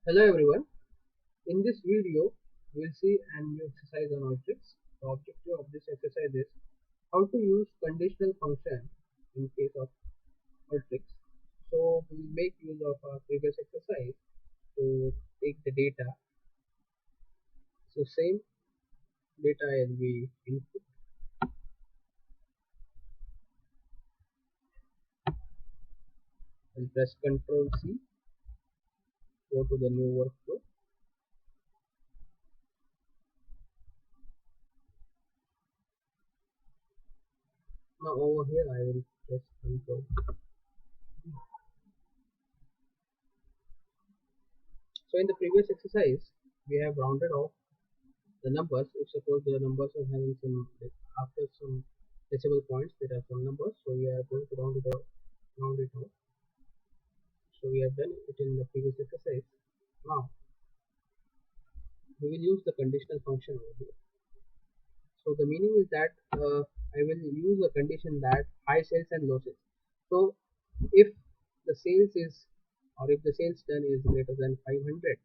Hello everyone. In this video, we'll see a new exercise on Alteryx. The objective of this exercise is how to use conditional function in case of Alteryx. So we'll make use of our previous exercise to take the data. So same data will be input. I'll press Ctrl C, go to the new workflow. Now over here I will press Ctrl. So in the previous exercise, we have rounded off the numbers. If suppose the numbers are having some, like, after some decimal points there are some numbers, so we are going to round it off. So we have done it in the previous exercise. Now we will use the conditional function over here. So the meaning is that I will use a condition that high sales and low sales. So if the sales is, or if the sales done is greater than 500,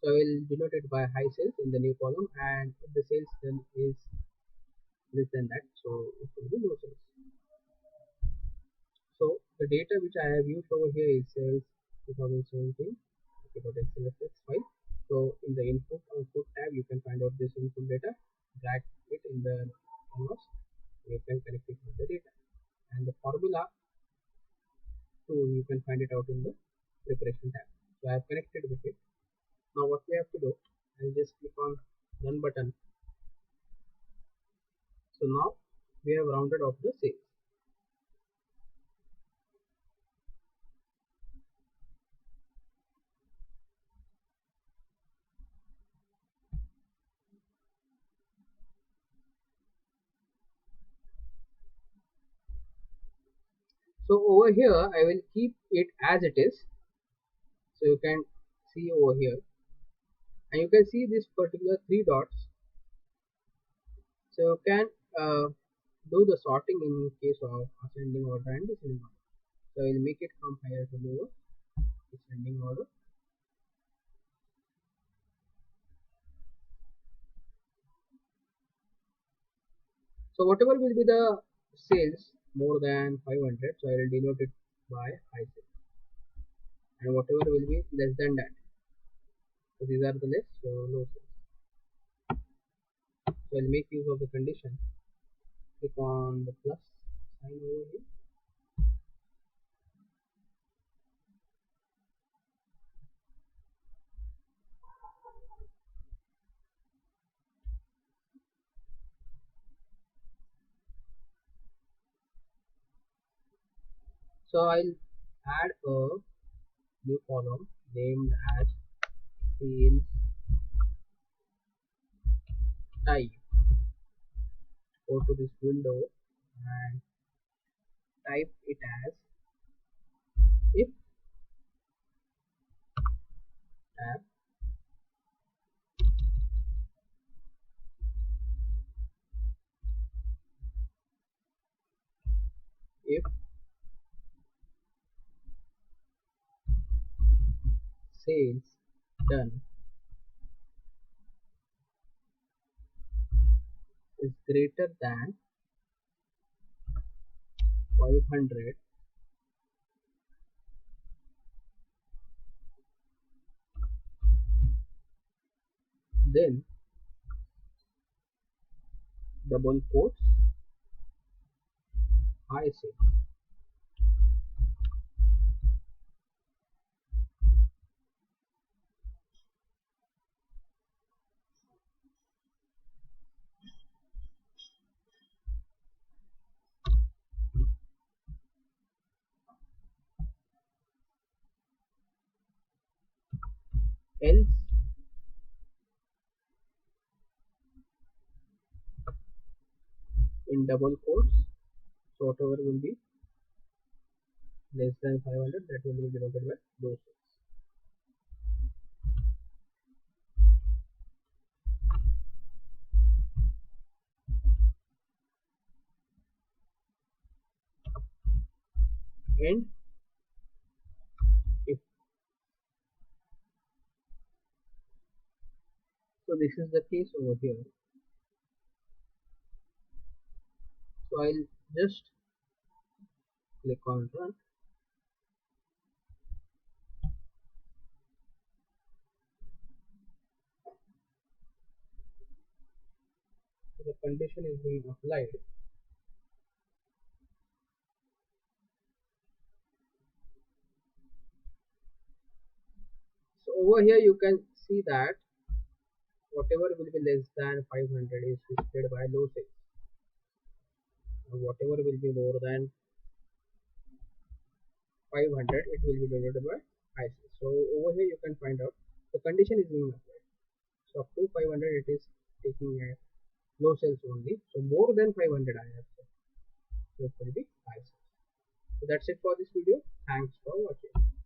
so I will denote it by high sales in the new column, and if the sales done is less than that, so it will be low sales. So the data which I have used over here is sales 2017. Okay, go to XLSX file. So in the input output tab, you can find out this input data, drag it in the canvas, you can connect it with the data, and the formula tool you can find it out in the preparation tab. So I have connected with it. Now what we have to do, I'll just click on run button. So now we have rounded off the sales. So over here I will keep it as it is. So you can see over here, and you can see this particular three dots. So you can do the sorting in case of ascending order and descending order. So I will make it from higher to lower, descending order. So whatever will be the sales more than 500, so I will denote it by high sales, and whatever will be less than that, so these are the less, so low sales. So I'll make use of the condition. Click on the plus sign over here. So I'll add a new column named as sales type. Go to this window and type it as if tab if sales done is greater than 500, then double quotes high sales. Else in double quotes, so whatever will be less than 500, that will be denoted by low sales. And if this is the case over here. So I'll just click on run. So the condition is being applied. So over here you can see that whatever will be less than 500 is displayed by low sales, and whatever will be more than 500 it will be denoted by high sales. So over here you can find out the condition is being applied. So up to 500 it is taking a low sales only. So more than 500 I have said. So it will be high sales. So that's it for this video. Thanks for watching.